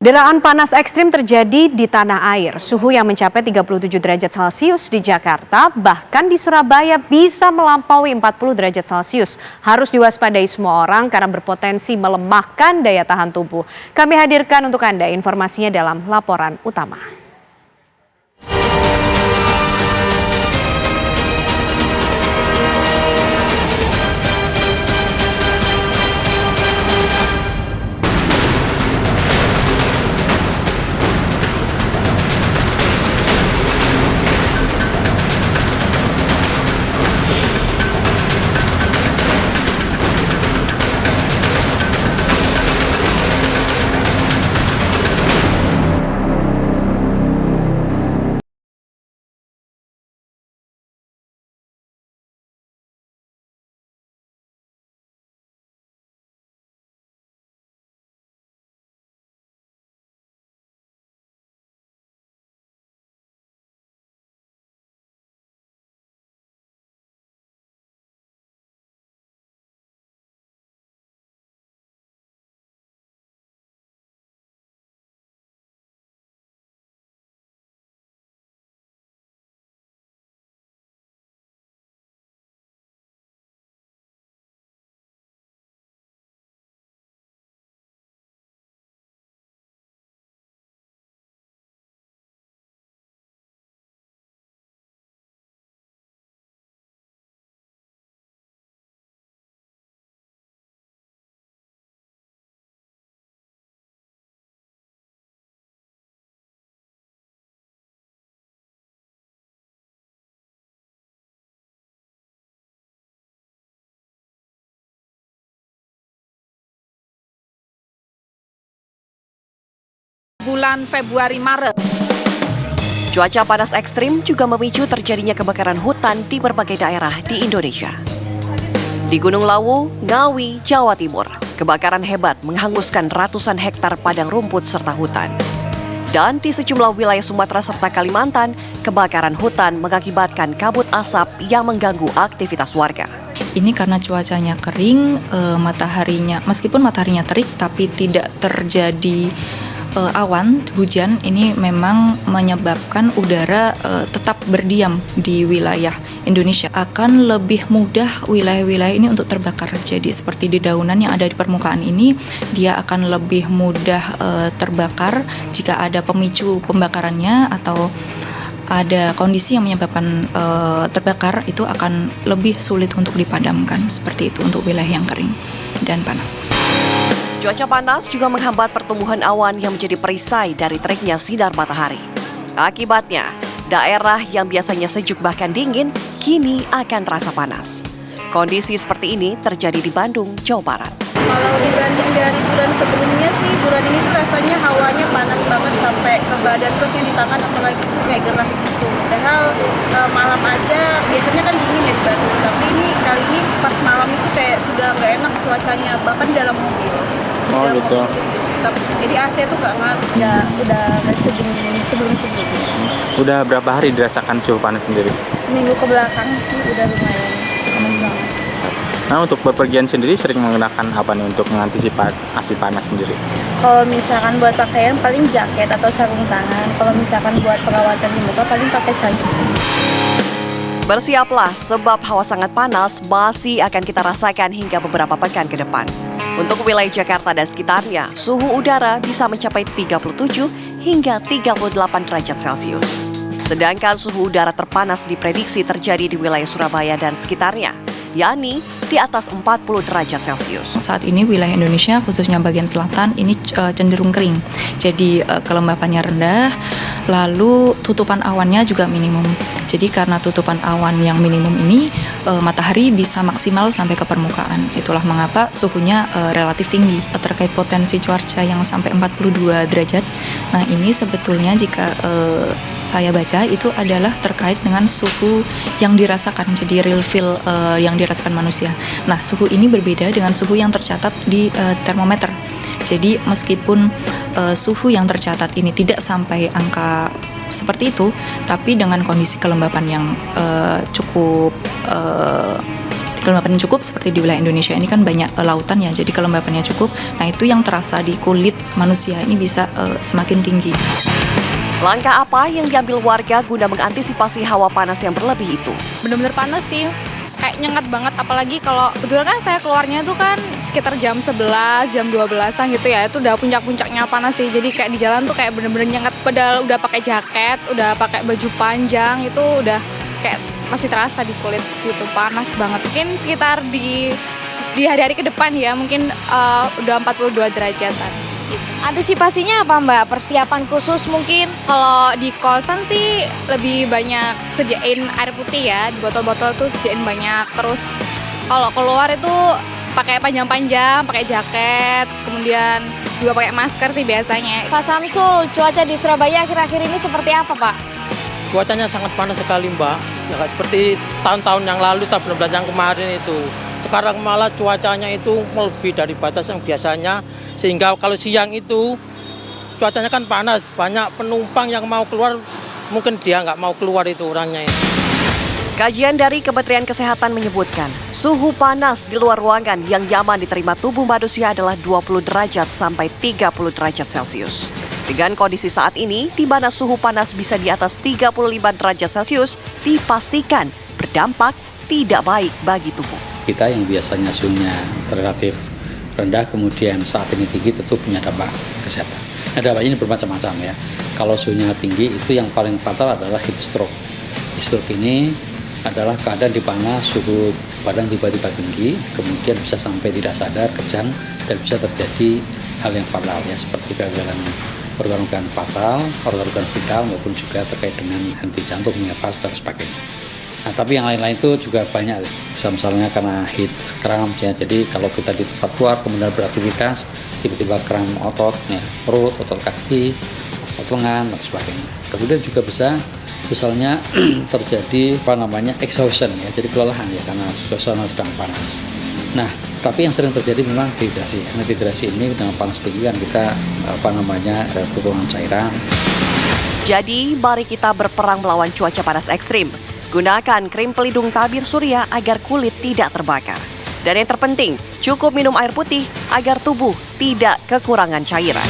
Deraan panas ekstrim terjadi di tanah air. Suhu yang mencapai 37 derajat Celcius di Jakarta, bahkan di Surabaya bisa melampaui 40 derajat Celcius. Harus diwaspadai semua orang karena berpotensi melemahkan daya tahan tubuh. Kami hadirkan untuk Anda informasinya dalam laporan utama. Bulan Februari-Maret. Cuaca panas ekstrim juga memicu terjadinya kebakaran hutan di berbagai daerah di Indonesia. Di Gunung Lawu, Ngawi, Jawa Timur, kebakaran hebat menghanguskan ratusan hektar padang rumput serta hutan. Dan di sejumlah wilayah Sumatera serta Kalimantan, kebakaran hutan mengakibatkan kabut asap yang mengganggu aktivitas warga. Ini karena cuacanya kering, meskipun mataharinya terik tapi tidak terjadi awan hujan. Ini memang menyebabkan udara tetap berdiam di wilayah Indonesia. Akan lebih mudah wilayah-wilayah ini untuk terbakar. Jadi seperti di daunan yang ada di permukaan ini, dia akan lebih mudah terbakar jika ada pemicu pembakarannya atau ada kondisi yang menyebabkan terbakar. Itu akan lebih sulit untuk dipadamkan, seperti itu untuk wilayah yang kering dan panas. Cuaca panas juga menghambat pertumbuhan awan yang menjadi perisai dari teriknya sinar matahari. Akibatnya, daerah yang biasanya sejuk bahkan dingin, kini akan terasa panas. Kondisi seperti ini terjadi di Bandung, Jawa Barat. Kalau dibanding dari bulan sebelumnya sih, bulan ini tuh rasanya hawanya panas banget sampai ke badan, terus yang di tangan apalagi tuh kayak gerah gitu. Padahal malam aja biasanya kan dingin ya di Bandung, tapi kali ini pas malam itu kayak sudah nggak enak cuacanya, bahkan di dalam mobil. Oh gitu. Jadi AC tuh nggak ngaruh. Udah sebelum-sebelumnya. Udah berapa hari dirasakan suhu panas sendiri? Seminggu ke belakang sih udah lumayan panas banget. Nah, untuk bepergian sendiri sering menggunakan apa nih untuk mengantisipasi panas sendiri? Kalau misalkan buat pakaian paling jaket atau sarung tangan. Kalau misalkan buat perawatan di muka paling pakai sunscreen. Bersiaplah sebab hawa sangat panas masih akan kita rasakan hingga beberapa pekan ke depan. Untuk wilayah Jakarta dan sekitarnya, suhu udara bisa mencapai 37 hingga 38 derajat Celcius. Sedangkan suhu udara terpanas diprediksi terjadi di wilayah Surabaya dan sekitarnya, yakni di atas 40 derajat Celcius. Saat ini wilayah Indonesia, khususnya bagian selatan, ini cenderung kering. Jadi kelembapannya rendah, lalu tutupan awannya juga minimum. Jadi karena tutupan awan yang minimum ini, matahari bisa maksimal sampai ke permukaan. Itulah mengapa suhunya relatif tinggi. Terkait potensi cuaca yang sampai 42 derajat, nah ini sebetulnya jika saya baca itu adalah terkait dengan suhu yang dirasakan, jadi real feel yang dirasakan manusia. Nah, suhu ini berbeda dengan suhu yang tercatat di termometer. Jadi meskipun suhu yang tercatat ini tidak sampai angka seperti itu, tapi dengan kondisi kelembapan yang cukup kelembapan yang cukup seperti di wilayah Indonesia ini kan banyak lautan ya, jadi kelembapannya cukup. Nah itu yang terasa di kulit manusia ini bisa semakin tinggi. Langkah apa yang diambil warga guna mengantisipasi hawa panas yang berlebih itu? Bener-bener panas sih, kayak nyengat banget, apalagi kalau kebetulan kan saya keluarnya tuh kan sekitar jam 11, jam 12-an gitu ya, itu udah puncak-puncaknya panas sih, jadi kayak di jalan tuh kayak bener-bener nyengat, padahal udah pakai jaket, udah pakai baju panjang, itu udah kayak masih terasa di kulit gitu, panas banget. Mungkin sekitar di hari-hari ke depan ya, mungkin udah 42 derajatan. Gitu. Antisipasinya apa Mbak? Persiapan khusus mungkin? Kalau di kosan sih lebih banyak sediain air putih ya, di botol-botol tuh sediain banyak. Terus kalau keluar itu pakai panjang-panjang, pakai jaket, kemudian juga pakai masker sih biasanya. Pak Samsul, cuaca di Surabaya akhir-akhir ini seperti apa Pak? Cuacanya sangat panas sekali Mbak, ya nggak seperti tahun-tahun yang lalu, tahun 2019 yang kemarin itu. Sekarang malah cuacanya itu melebihi dari batas yang biasanya, sehingga kalau siang itu cuacanya kan panas, banyak penumpang yang mau keluar, mungkin dia nggak mau keluar itu orangnya. Kajian dari Kementerian Kesehatan menyebutkan, suhu panas di luar ruangan yang nyaman diterima tubuh manusia adalah 20 derajat sampai 30 derajat Celcius. Dengan kondisi saat ini, di mana suhu panas bisa di atas 35 derajat Celcius, dipastikan berdampak tidak baik bagi tubuh. Kita yang biasanya suhunya relatif rendah, kemudian saat ini tinggi, tentu punya dampak kesehatan. Nah, dampaknya ini bermacam-macam ya. Kalau suhunya tinggi, itu yang paling fatal adalah heat stroke. Heat stroke ini adalah keadaan di mana suhu badan tiba-tiba tinggi, kemudian bisa sampai tidak sadar, kejang, dan bisa terjadi hal yang fatal ya, seperti kegagalan organ-organ fatal, organ-organ vital, maupun juga terkait dengan henti jantung, nafas, dan sebagainya. Nah, tapi yang lain-lain itu juga banyak, misalnya karena heat cramp ya. Jadi kalau kita di tempat luar kemudian beraktivitas, tiba-tiba kram otot, ya, perut, otot kaki, otot lengan, dan sebagainya. Kemudian juga bisa misalnya terjadi exhaustion ya, jadi kelelahan ya karena suasana sedang panas. Nah, tapi yang sering terjadi memang dehidrasi. Nah, dehidrasi ini dengan panas tinggi kan kita kekurangan cairan. Jadi, mari kita berperang melawan cuaca panas ekstrim. Gunakan krim pelindung tabir surya agar kulit tidak terbakar. Dan yang terpenting, cukup minum air putih agar tubuh tidak kekurangan cairan.